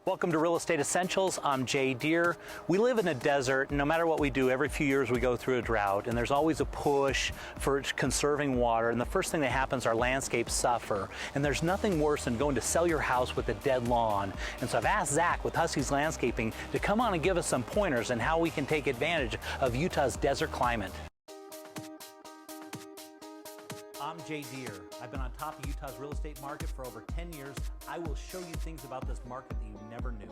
Welcome to Real Estate Essentials. I'm Jay Deher. We live in a desert, and no matter what we do, every few years we go through a drought, and there's always a push for conserving water, and the first thing that happens, our landscapes suffer. And there's nothing worse than going to sell your house with a dead lawn. And so I've asked Zach with Huskiez Landscaping to come on and give us some pointers on how we can take advantage of Utah's desert climate. I'm Jay Deher. I've been on top of Utah's real estate market for over 10 years. I will show you things about this market that you never knew.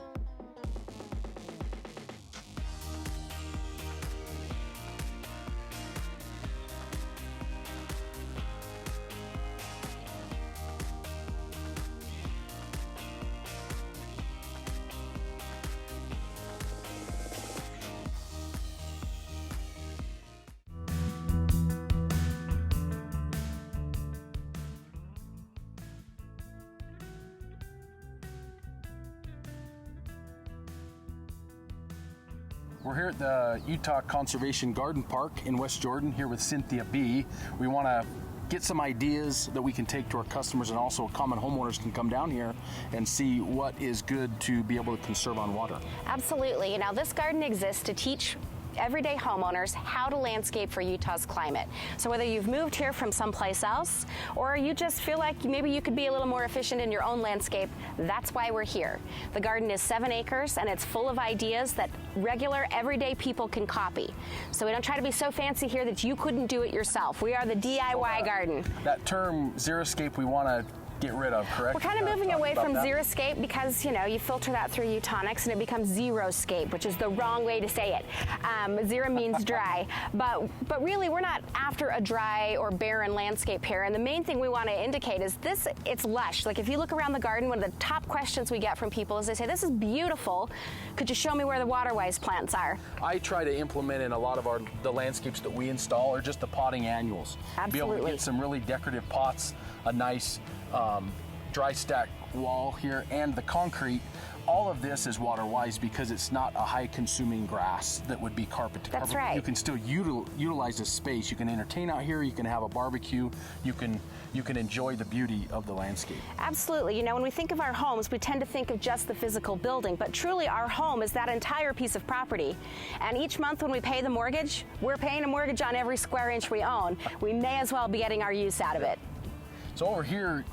We're here at the Utah Conservation Garden Park in West Jordan, here with Cynthia B. We want to get some ideas that we can take to our customers, and also common homeowners can come down here and see what is good to be able to conserve on water. Absolutely. You know, this garden exists to teach everyday homeowners how to landscape for Utah's climate. So whether you've moved here from someplace else, or you just feel like maybe you could be a little more efficient in your own landscape, that's why we're here. The garden is 7 acres, and it's full of ideas that regular, everyday people can copy. So we don't try to be so fancy here that you couldn't do it yourself. We are the DIY garden. That term, xeriscape, we want to get rid of, correct? We're kind of moving away from xeriscape because, you know, you filter that through Utonics and it becomes zeroscape, which is the wrong way to say it. Zero means dry, but really we're not after a dry or barren landscape here. And the main thing we want to indicate is this, it's lush. Like if you look around the garden, one of the top questions we get from people is they say, this is beautiful. Could you show me where the water-wise plants are? I try to implement in a lot of the landscapes that we install are just the potting annuals. Absolutely. Be able to get some really decorative pots, a nice dry stack wall here, and the concrete. All of this is water wise because it's not a high consuming grass that would be carpet to carpet. That's right. You can still utilize this space. You can entertain out here, you can have a barbecue, you can enjoy the beauty of the landscape. Absolutely. You know, when we think of our homes, we tend to think of just the physical building, but truly our home is that entire piece of property. And each month when we pay the mortgage, we're paying a mortgage on every square inch we own. We may as well be getting our use out of it. So over here,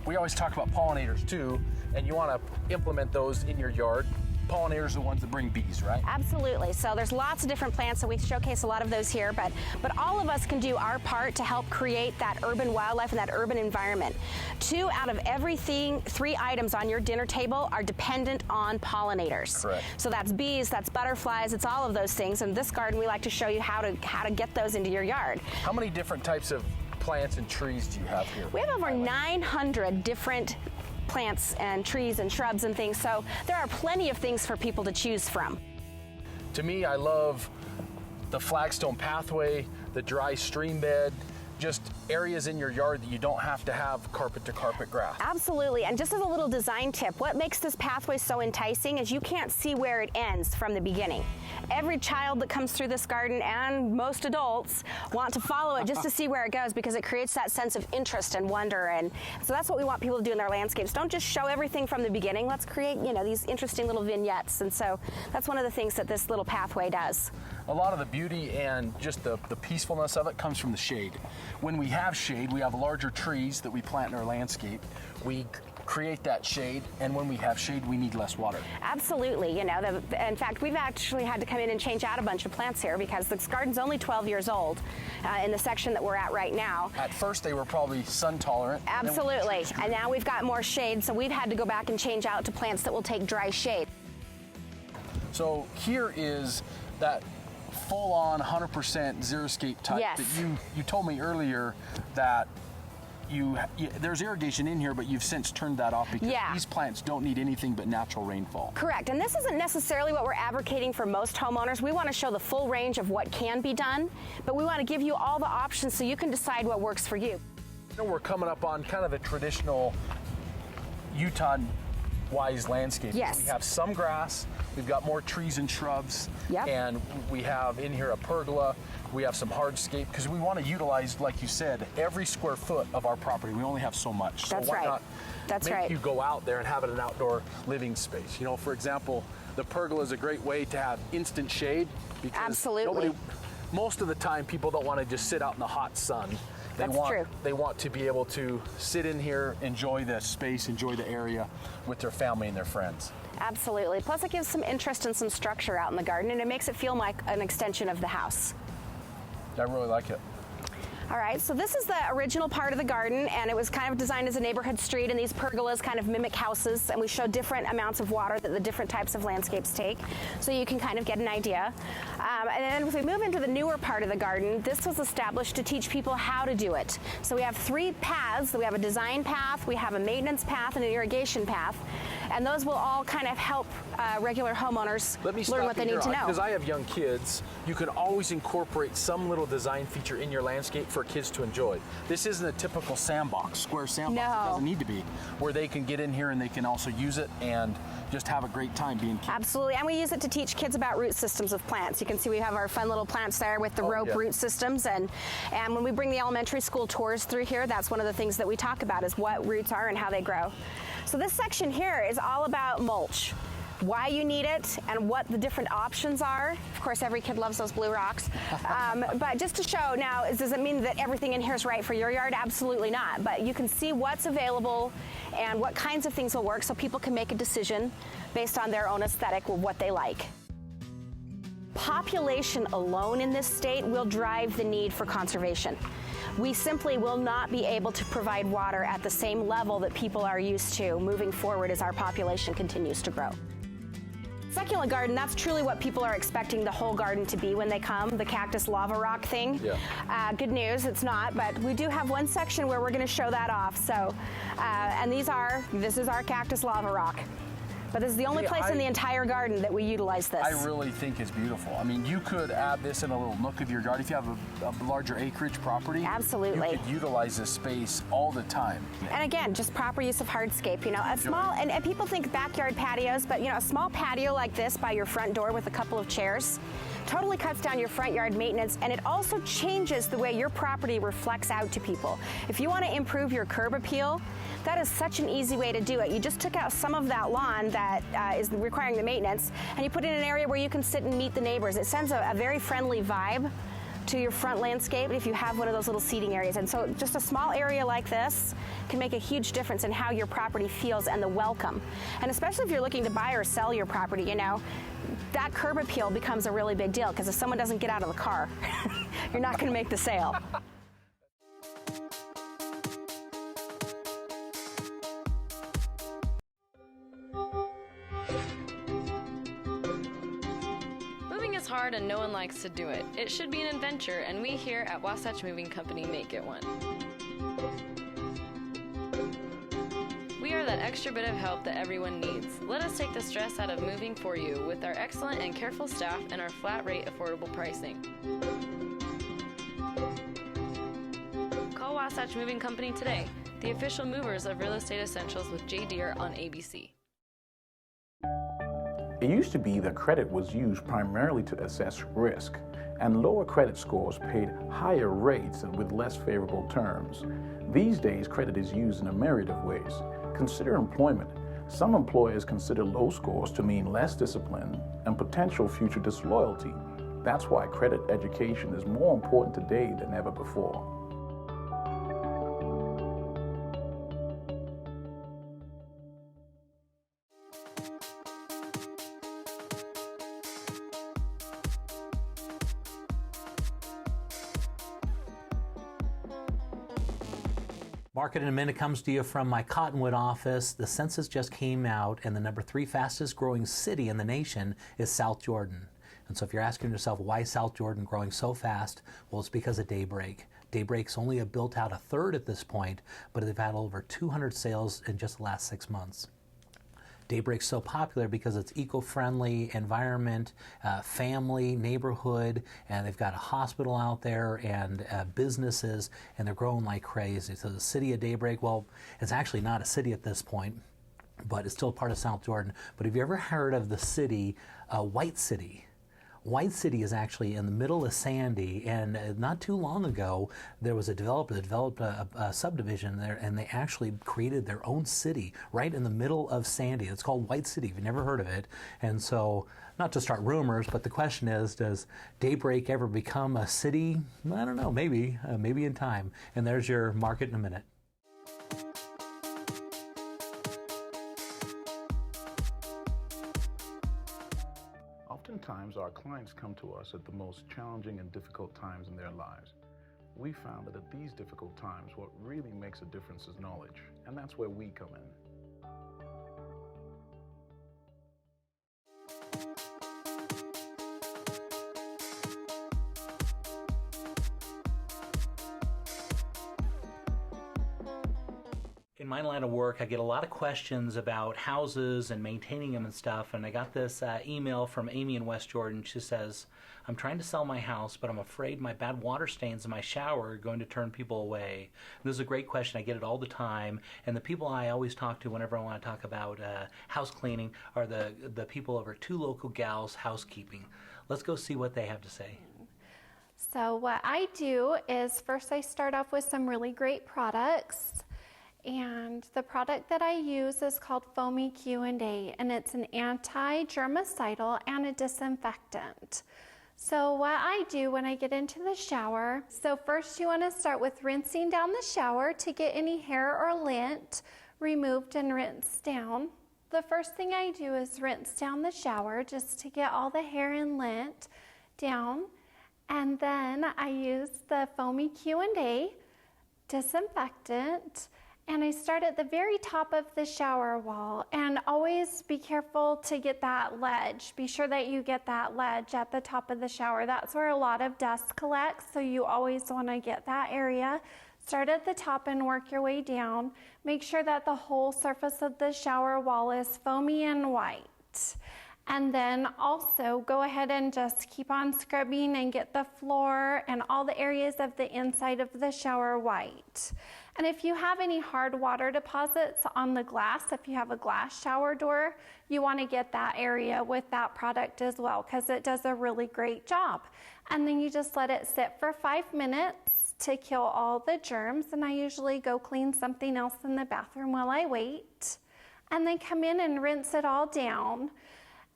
we always talk about pollinators too, and you want to implement those in your yard. Pollinators are the ones that bring bees, right? Absolutely. So there's lots of different plants, so we showcase a lot of those here, but all of us can do our part to help create that urban wildlife and that urban environment. 2 out of every 3 items on your dinner table are dependent on pollinators. Correct. So that's bees, that's butterflies, it's all of those things. And this garden, we like to show you how to get those into your yard. How many different types of plants and trees do you have here? We have over 900 different plants and trees and shrubs and things, so there are plenty of things for people to choose from. To me, I love the flagstone pathway, the dry stream bed, just areas in your yard that you don't have to have carpet to carpet grass. Absolutely, and just as a little design tip, what makes this pathway so enticing is you can't see where it ends from the beginning. Every child that comes through this garden, and most adults, want to follow it just to see where it goes because it creates that sense of interest and wonder. And so that's what we want people to do in their landscapes. Don't just show everything from the beginning. Let's create, you know, these interesting little vignettes. And so that's one of the things that this little pathway does. A lot of the beauty and just the peacefulness of it comes from the shade. When we have shade, we have larger trees that we plant in our landscape. We create that shade, and when we have shade, we need less water. Absolutely. You know, in fact, we've actually had to come in and change out a bunch of plants here because this garden's only 12 years old in the section that we're at right now. At first, they were probably sun tolerant. Absolutely. And now we've got more shade, so we've had to go back and change out to plants that will take dry shade. So here is that full-on 100% xeriscape type. Yes. That you told me earlier that there's irrigation in here, but you've since turned that off because these plants don't need anything but natural rainfall. Correct, and this isn't necessarily what we're advocating for most homeowners. We want to show the full range of what can be done, but we want to give you all the options so you can decide what works for you. You know, we're coming up on kind of a traditional Utah Huskiez Landscaping. Yes. We have some grass, we've got more trees and shrubs, Yep. and we have in here a pergola, we have some hardscape, because we want to utilize, like you said, every square foot of our property. We only have so much. That's so why right. not That's make right. you go out there and have it an outdoor living space? You know, for example, the pergola is a great way to have instant shade, because Absolutely. most of the time people don't want to just sit out in the hot sun. That's true. They want to be able to sit in here, enjoy the space, enjoy the area with their family and their friends. Absolutely. Plus it gives some interest and some structure out in the garden, and it makes it feel like an extension of the house. I really like it. All right, so this is the original part of the garden, and it was kind of designed as a neighborhood street, and these pergolas kind of mimic houses, and we show different amounts of water that the different types of landscapes take, so you can kind of get an idea. And then if we move into the newer part of the garden, this was established to teach people how to do it. So we have 3 paths. We have a design path, we have a maintenance path, and an irrigation path, and those will all kind of help regular homeowners learn what they need to know. Because I have young kids, you can always incorporate some little design feature in your landscape for kids to enjoy. This isn't a typical sandbox, square sandbox. No. It doesn't need to be, where they can get in here and they can also use it and just have a great time being kids. Absolutely, and we use it to teach kids about root systems of plants. You can see we have our fun little plants there with the rope root systems, and when we bring the elementary school tours through here, that's one of the things that we talk about is what roots are and how they grow. So this section here is all about mulch. Why you need it and what the different options are. Of course, every kid loves those blue rocks. But just to show now, does it mean that everything in here is right for your yard? Absolutely not. But you can see what's available and what kinds of things will work so people can make a decision based on their own aesthetic or what they like. Population alone in this state will drive the need for conservation. We simply will not be able to provide water at the same level that people are used to moving forward as our population continues to grow. Succulent garden, that's truly what people are expecting the whole garden to be when they come, the cactus lava rock thing. Yeah. Good news, it's not, but we do have one section where we're going to show that off. So, and this is our cactus lava rock. But this is the only place in the entire garden that we utilize this. I really think it's beautiful. I mean, you could add this in a little nook of your garden. If you have a larger acreage property, absolutely, you could utilize this space all the time. And again, just proper use of hardscape. You know, a small, and people think backyard patios, but you know, a small patio like this by your front door with a couple of chairs totally cuts down your front yard maintenance, and it also changes the way your property reflects out to people. If you want to improve your curb appeal, that is such an easy way to do it. You just took out some of that lawn that is requiring the maintenance, and you put it in an area where you can sit and meet the neighbors. It sends a very friendly vibe to your front landscape if you have one of those little seating areas. And so just a small area like this can make a huge difference in how your property feels and the welcome. And especially if you're looking to buy or sell your property, you know, that curb appeal becomes a really big deal, because if someone doesn't get out of the car, you're not going to make the sale. It's hard and no one likes to do it. It should be an adventure, and we here at Wasatch Moving Company make it one. We are that extra bit of help that everyone needs. Let us take the stress out of moving for you with our excellent and careful staff and our flat rate affordable pricing. Call Wasatch Moving Company today, the official movers of Real Estate Essentials with Jay Deher on ABC. It used to be that credit was used primarily to assess risk, and lower credit scores paid higher rates and with less favorable terms. These days, credit is used in a myriad of ways. Consider employment. Some employers consider low scores to mean less discipline and potential future disloyalty. That's why credit education is more important today than ever before. Market in a minute comes to you from my Cottonwood office. The census just came out, and the number 3 fastest growing city in the nation is South Jordan. And so if you're asking yourself, why is South Jordan growing so fast? Well, it's because of Daybreak. Daybreak's only built out a third at this point, but they've had over 200 sales in just the last 6 months. Daybreak's so popular because it's eco-friendly environment, family, neighborhood, and they've got a hospital out there and businesses, and they're growing like crazy. So the city of Daybreak, well, it's actually not a city at this point. but it's still part of South Jordan. But have you ever heard of the city, White City? White City is actually in the middle of Sandy, and not too long ago there was a developer that developed a subdivision there, and they actually created their own city right in the middle of Sandy. It's called White City. If you've never heard of it, and so not to start rumors, but the question is, does Daybreak ever become a city? I don't know. Maybe in time. And there's your market in a minute. Oftentimes, our clients come to us at the most challenging and difficult times in their lives. We found that at these difficult times, what really makes a difference is knowledge, and that's where we come in. In my line of work, I get a lot of questions about houses and maintaining them and stuff, and I got this email from Amy in West Jordan. She says, I'm trying to sell my house, but I'm afraid my bad water stains in my shower are going to turn people away. And this is a great question. I get it all the time, and the people I always talk to whenever I want to talk about house cleaning are the people over at Local Gals Housekeeping. Let's go see what they have to say. So what I do is first I start off with some really great products. And the product that I use is called Foamy Q&A, and it's an anti-germicidal and a disinfectant. So what I do when I get into the shower, so first you want to start with rinsing down the shower to get any hair or lint removed and rinsed down. The first thing I do is rinse down the shower just to get all the hair and lint down. And then I use the Foamy Q&A disinfectant. And I start at the very top of the shower wall, and always be careful to get that ledge. Be sure that you get that ledge at the top of the shower. That's where a lot of dust collects, so you always want to get that area. Start at the top and work your way down. Make sure that the whole surface of the shower wall is foamy and white. And then also go ahead and just keep on scrubbing and get the floor and all the areas of the inside of the shower white. And if you have any hard water deposits on the glass, if you have a glass shower door, you want to get that area with that product as well, because it does a really great job. And then you just let it sit for 5 minutes to kill all the germs, and I usually go clean something else in the bathroom while I wait. And then come in and rinse it all down.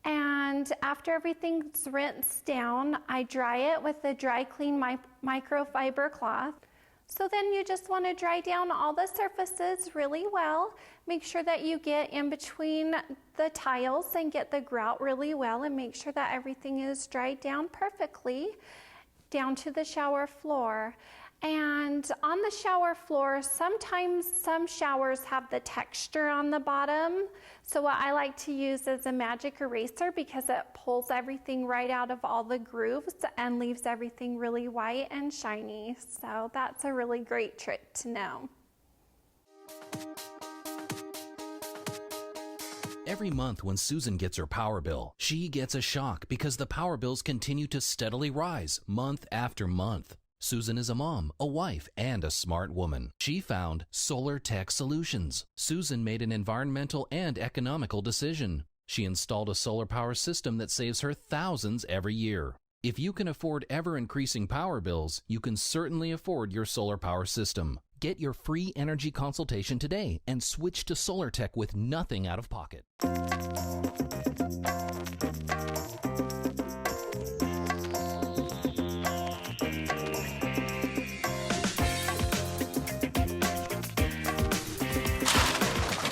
And after everything's rinsed down, I dry it with the Dry Clean microfiber cloth. So then you just want to dry down all the surfaces really well. Make sure that you get in between the tiles and get the grout really well, and make sure that everything is dried down perfectly down to the shower floor. And on the shower floor, sometimes some showers have the texture on the bottom. So what I like to use is a magic eraser, because it pulls everything right out of all the grooves and leaves everything really white and shiny. So that's a really great trick to know. Every month when Susan gets her power bill, she gets a shock because the power bills continue to steadily rise month after month. Susan is a mom, a wife, and a smart woman. She found Solar Tech Solutions. Susan made an environmental and economical decision. She installed a solar power system that saves her thousands every year. If you can afford ever-increasing power bills, you can certainly afford your solar power system. Get your free energy consultation today and switch to Solar Tech with nothing out of pocket.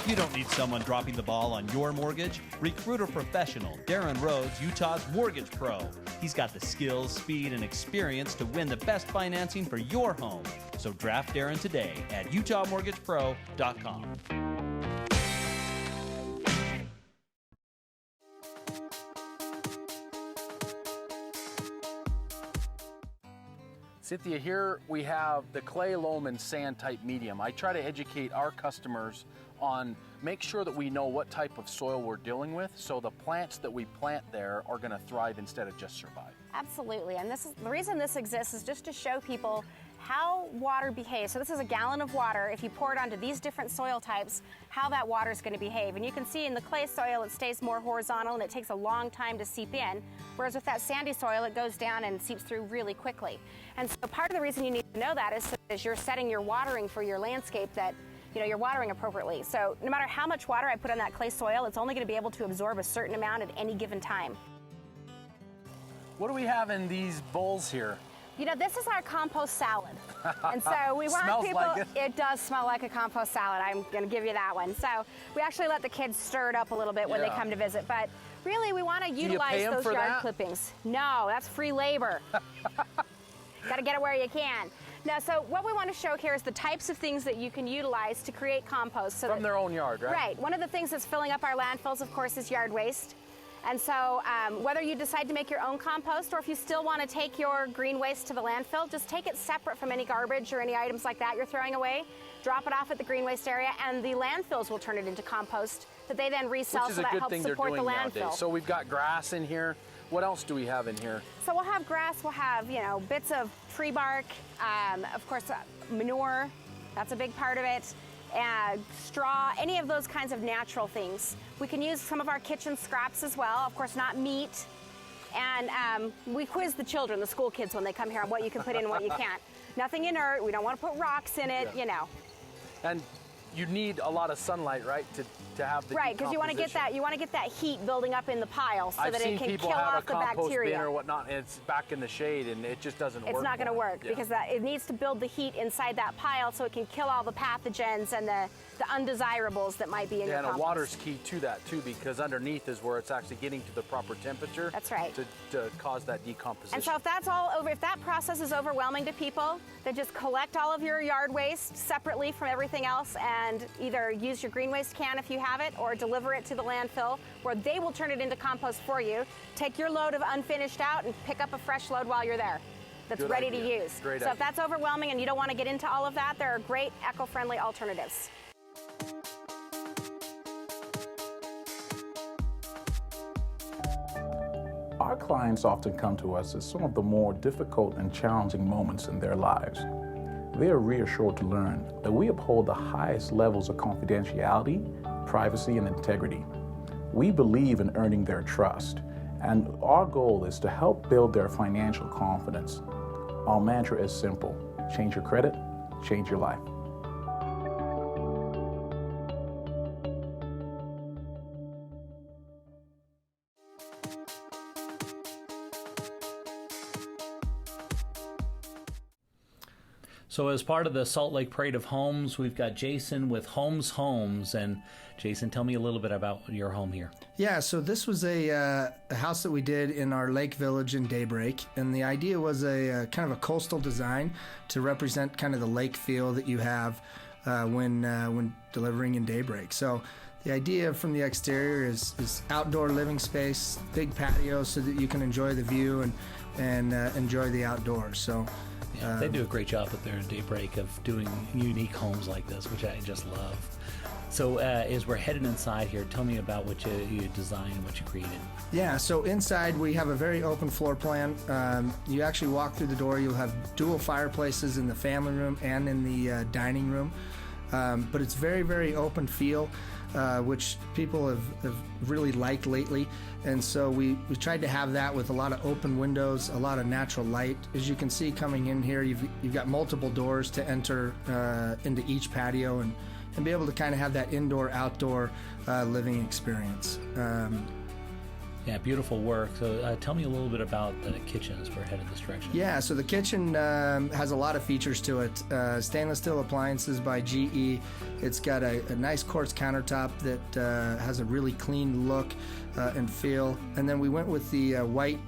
You don't need someone dropping the ball on your mortgage. Recruit a professional. Darren Rhodes, Utah's Mortgage Pro. He's got the skills, speed, and experience to win the best financing for your home. So draft Darren today at utahmortgagepro.com. Cynthia, here we have the clay, loam, and sand type medium. I try to educate our customers on make sure that we know what type of soil we're dealing with, so the plants that we plant there are going to thrive instead of just survive. Absolutely, and this is the reason this exists, is just to show people how water behaves. So this is a gallon of water. If you pour it onto these different soil types, how that water is going to behave. And you can see in the clay soil, it stays more horizontal and it takes a long time to seep in. Whereas with that sandy soil, it goes down and seeps through really quickly. And so part of the reason you need to know that is so as you're setting your watering for your landscape that you're watering appropriately. So no matter how much water I put on that clay soil, it's only going to be able to absorb a certain amount at any given time. What do we have in these bowls here? This is our compost salad. And so we want people, like it does smell like a compost salad. I'm going to give you that one. So we actually let the kids stir it up a little bit when they come to visit. But really, we want to utilize those yard clippings. No, that's free labor. Got to get it where you can. Now, so what we want to show here is the types of things that you can utilize to create compost. So from their own yard, right? Right. One of the things that's filling up our landfills, of course, is yard waste. And so whether you decide to make your own compost or if you still want to take your green waste to the landfill, just take it separate from any garbage or any items like that you're throwing away. Drop it off at the green waste area, and the landfills will turn it into compost that they then resell, so that helps support the landfill. Nowadays. So we've got grass in here. What else do we have in here? So we'll have grass, we'll have, bits of tree bark, of course, manure, that's a big part of it, straw, any of those kinds of natural things. We can use some of our kitchen scraps as well, of course not meat. And we quiz the children, the school kids, when they come here on what you can put in and what you can't. Nothing inert, we don't want to put rocks in it, And you need a lot of sunlight, right, to have the right, because you want to get that heat building up in the pile so that it can kill off the bacteria. I've seen people have a compost bin or whatnot, and it's back in the shade, and it just doesn't work. It's not going to work because it needs to build the heat inside that pile so it can kill all the pathogens and the undesirables that might be in your compost. And water's key to that too, because underneath is where it's actually getting to the proper temperature. That's right. To cause that decomposition. And so if that's all over, if that process is overwhelming to people, then just collect all of your yard waste separately from everything else and either use your green waste can if you have it or deliver it to the landfill where they will turn it into compost for you. Take your load of unfinished out and pick up a fresh load while you're there that's ready to use. Great so if that's overwhelming and you don't want to get into all of that, there are great eco-friendly alternatives. Our clients often come to us at some of the more difficult and challenging moments in their lives. They are reassured to learn that we uphold the highest levels of confidentiality, privacy, and integrity. We believe in earning their trust, and our goal is to help build their financial confidence. Our mantra is simple: change your credit, change your life. So as part of the Salt Lake Parade of Homes, we've got Jason with Homes. And Jason, tell me a little bit about your home here. Yeah, so this was a house that we did in our lake village in Daybreak. And the idea was a kind of a coastal design to represent kind of the lake feel that you have when delivering in Daybreak. So the idea from the exterior is outdoor living space, big patio so that you can enjoy the view and enjoy the outdoors. So. Yeah, they do a great job at their Daybreak of doing unique homes like this, which I just love. So as we're heading inside here, tell me about what you designed, what you created. Yeah, so inside we have a very open floor plan. You actually walk through the door, you'll have dual fireplaces in the family room and in the dining room. But it's very, very open feel, which people have really liked lately. And so we tried to have that with a lot of open windows, a lot of natural light. As you can see coming in here, you've got multiple doors to enter into each patio and be able to kind of have that indoor-outdoor living experience. Yeah, beautiful work. So tell me a little bit about the kitchen as we're headed this direction. Yeah, so the kitchen has a lot of features to it. Stainless steel appliances by GE. It's got a nice quartz countertop that has a really clean look and feel. And then we went with the white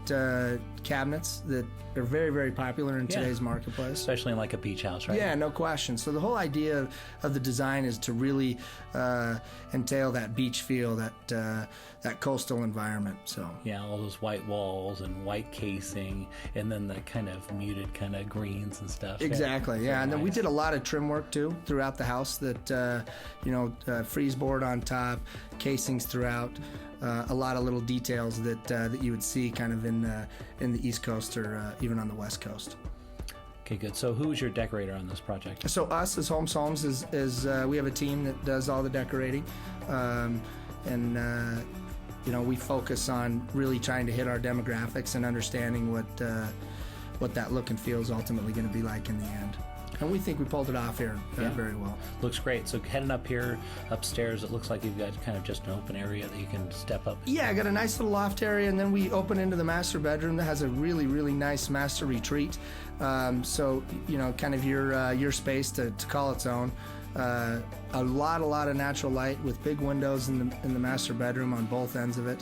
cabinets that are very, very popular in today's marketplace. Especially in like a beach house, right? Yeah, no question. So the whole idea of the design is to really entail that beach feel, that coastal environment. So yeah, all those white walls and white casing, and then the kind of muted kind of greens and stuff. Exactly. Yeah, and then we did a lot of trim work too throughout the house. That freeze board on top, casings throughout. A lot of little details that you would see kind of in the East Coast or even on the West Coast. Okay, good. So who's your decorator on this project? So us as Homes Homes is we have a team that does all the decorating, you know, we focus on really trying to hit our demographics and understanding what that look and feel is ultimately going to be like in the end. And we think we pulled it off here very well. Looks great. So heading up here, upstairs, it looks like you've got kind of just an open area that you can step up. Yeah, I got a nice little loft area, and then we open into the master bedroom that has a really, really nice master retreat. So, you know, kind of your space to call its own. A lot of natural light with big windows in the master bedroom on both ends of it.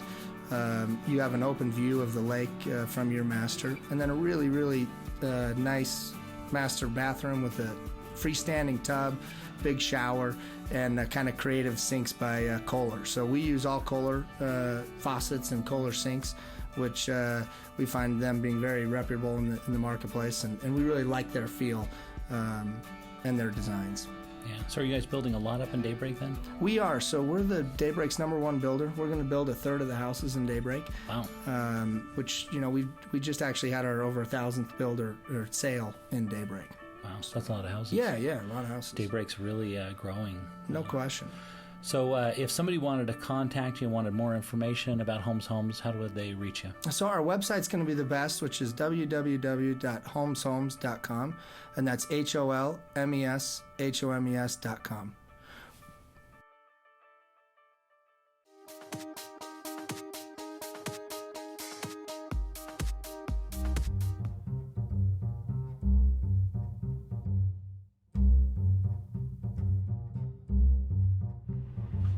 You have an open view of the lake from your master, and then a really, really nice master bathroom with a freestanding tub, big shower, and kind of creative sinks by Kohler. So we use all Kohler faucets and Kohler sinks, which we find them being very reputable in the marketplace, and we really like their feel and their designs. Yeah. So are you guys building a lot up in Daybreak then? We are. So we're the Daybreak's #1 builder. We're going to build a third of the houses in Daybreak. Wow. Which, you know, we just actually had our over 1,000th builder or sale in Daybreak. Wow. So that's a lot of houses. Yeah, a lot of houses. Daybreak's really growing. No question. So if somebody wanted to contact you and wanted more information about Homes Homes, how would they reach you? So our website's going to be the best, which is www.homeshomes.com, and that's HOLMESHOMES.com.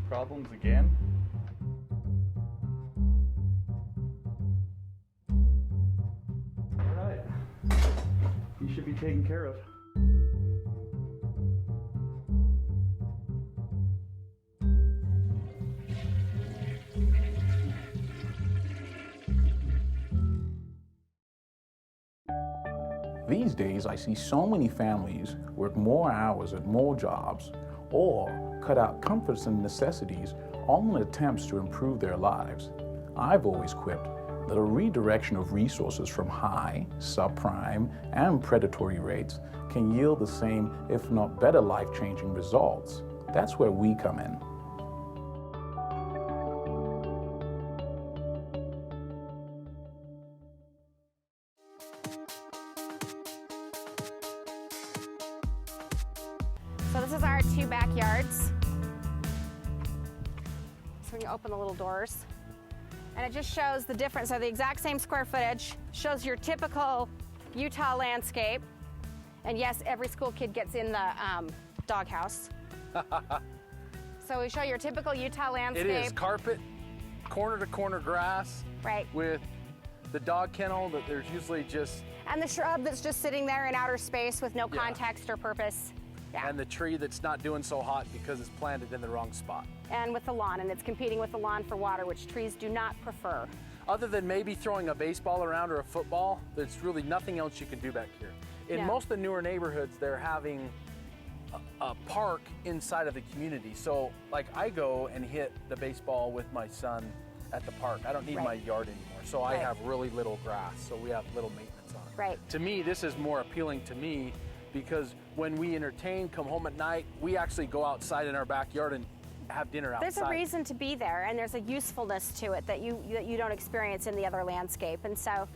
Problems again? All right. You should be taken care of. These days, I see so many families work more hours at more jobs or cut out comforts and necessities, all in attempts to improve their lives. I've always quipped that a redirection of resources from high, subprime, and predatory rates can yield the same, if not better, life-changing results. That's where we come in. So this is our 2 backyards. So we can open the little doors. And it just shows the difference. So the exact same square footage, shows your typical Utah landscape. And yes, every school kid gets in the doghouse. So we show your typical Utah landscape. It is carpet, corner to corner grass. Right. With the dog kennel that there's usually just... And the shrub that's just sitting there in outer space with no context or purpose. Yeah. And the tree that's not doing so hot because it's planted in the wrong spot. And with the lawn, and it's competing with the lawn for water, which trees do not prefer. Other than maybe throwing a baseball around or a football, there's really nothing else you can do back here. In most of the newer neighborhoods, they're having a park inside of the community. So like I go and hit the baseball with my son at the park. I don't need my yard anymore. So I have really little grass. So we have little maintenance on it. Right. To me, this is more appealing to me because when we entertain, come home at night, we actually go outside in our backyard and have dinner outside. There's a reason to be there, and there's a usefulness to it that you don't experience in the other landscape. And so,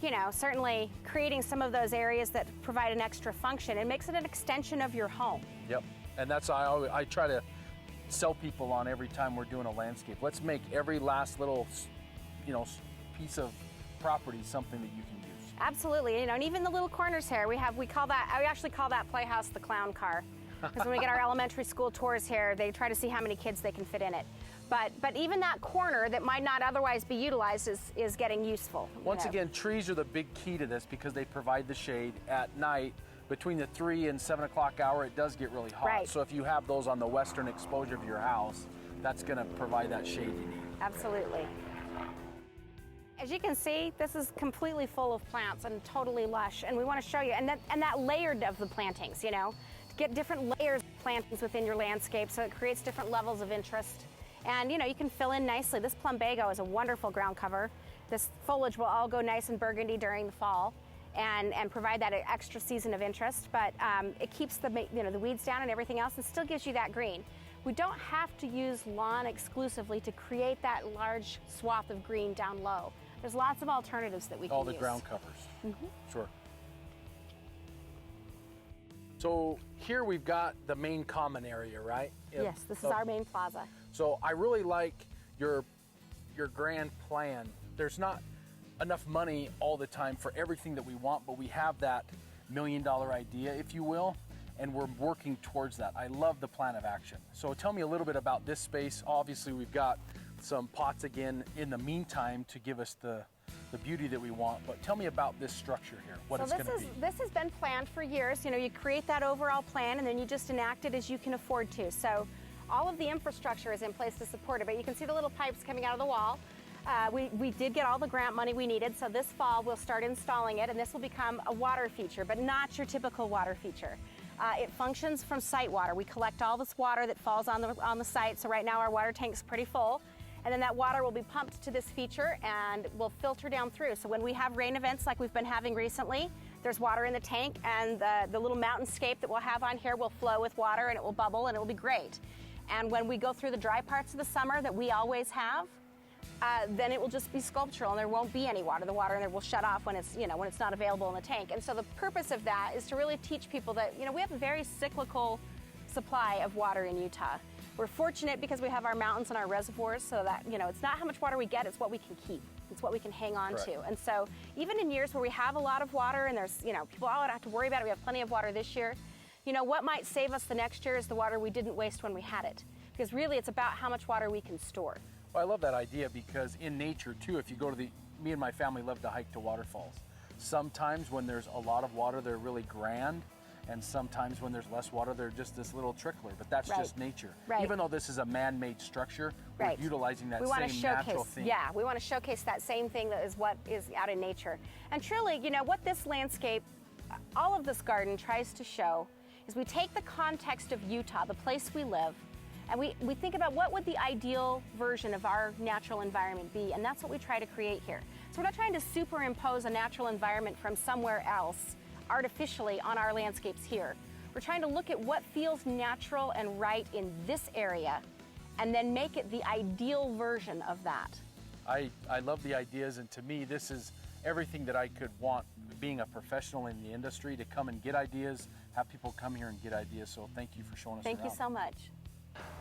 you know, certainly creating some of those areas that provide an extra function, it makes it an extension of your home. Yep, and that's I try to sell people on every time we're doing a landscape. Let's make every last little, you know, piece of property something that you can use. Absolutely, you know, and even the little corners here, we actually call that Playhouse the clown car. Because when we get our elementary school tours here, they try to see how many kids they can fit in it. But even that corner that might not otherwise be utilized is getting useful. Once again, trees are the big key to this because they provide the shade. At night, between the 3 and 7 o'clock hour, it does get really hot. Right. So if you have those on the western exposure of your house, that's going to provide that shade you need. Absolutely. As you can see, this is completely full of plants and totally lush, and we want to show you, and that layered of the plantings, you know, to get different layers of plantings within your landscape so it creates different levels of interest. And you know, you can fill in nicely. This plumbago is a wonderful ground cover. This foliage will all go nice and burgundy during the fall. and provide that extra season of interest, but it keeps the weeds down and everything else and still gives you that green. We don't have to use lawn exclusively to create that large swath of green down low. There's lots of alternatives that we can use. All the ground covers. Sure. So here we've got the main common area, right? Yes, this is our main plaza. So I really like your grand plan. There's not enough money all the time for everything that we want, but we have that $1 million idea, if you will, and we're working towards that. I love the plan of action. So tell me a little bit about this space. Obviously, we've got some pots again in the meantime to give us the beauty that we want, but tell me about this structure here, what it's going to be. This has been planned for years. You know, you create that overall plan and then you just enact it as you can afford to. So all of the infrastructure is in place to support it, but you can see the little pipes coming out of the wall. We did get all the grant money we needed, so this fall we'll start installing it, and this will become a water feature, but not your typical water feature. It functions from site water. We collect all this water that falls on the site, so right now our water tank's pretty full, and then that water will be pumped to this feature and will filter down through. So when we have rain events like we've been having recently, there's water in the tank, and the little mountainscape that we'll have on here will flow with water, and it will bubble, and it will be great. And when we go through the dry parts of the summer that we always have, then it will just be sculptural and there won't be any water. The water in there will shut off when it's not available in the tank. And so the purpose of that is to really teach people that, we have a very cyclical supply of water in Utah. We're fortunate because we have our mountains and our reservoirs, so that, it's not how much water we get, it's what we can keep. It's what we can hang on to. And so even in years where we have a lot of water and there's, people all don't have to worry about it, we have plenty of water this year, what might save us the next year is the water we didn't waste when we had it. Because really it's about how much water we can store. Well, I love that idea because in nature too, if you go to me and my family love to hike to waterfalls. Sometimes when there's a lot of water, they're really grand, and sometimes when there's less water, they're just this little trickler, but that's just nature. Even though this is a man-made structure, we're utilizing that same natural thing. Yeah, we want to showcase that same thing that is what is out in nature. And truly, what this landscape, all of this garden tries to show is we take the context of Utah, the place we live, and we think about what would the ideal version of our natural environment be, and that's what we try to create here. So we're not trying to superimpose a natural environment from somewhere else artificially on our landscapes here. We're trying to look at what feels natural and right in this area and then make it the ideal version of that. I love the ideas, and to me this is everything that I could want being a professional in the industry, to come and get ideas, have people come here and get ideas. So thank you for showing us around. Thank you so much.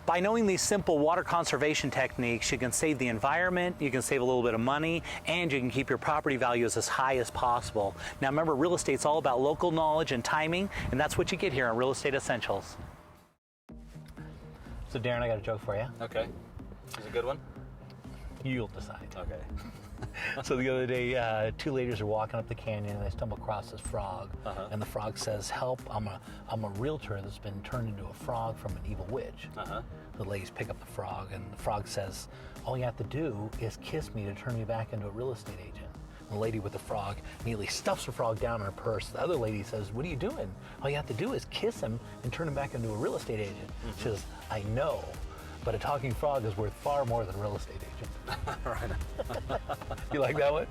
By knowing these simple water conservation techniques, you can save the environment, you can save a little bit of money, and you can keep your property values as high as possible. Now remember, real estate's all about local knowledge and timing, and that's what you get here on Real Estate Essentials. So Darren, I got a joke for you. Okay. Is it a good one? You'll decide. Okay. So the other day, two ladies are walking up the canyon and they stumble across this frog. And the frog says, "Help, I'm a realtor that's been turned into a frog from an evil witch." The ladies pick up the frog and the frog says, "All you have to do is kiss me to turn me back into a real estate agent." And the lady with the frog immediately stuffs the frog down in her purse. The other lady says, "What are you doing? All you have to do is kiss him and turn him back into a real estate agent." She says, "I know, but a talking frog is worth far more than a real estate agent." Right. You like that one?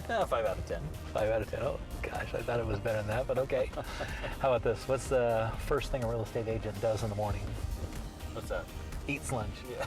5 out of 10. 5 out of 10. Oh gosh, I thought it was better than that, but okay. How about this? What's the first thing a real estate agent does in the morning? What's that? Eats lunch. Yeah.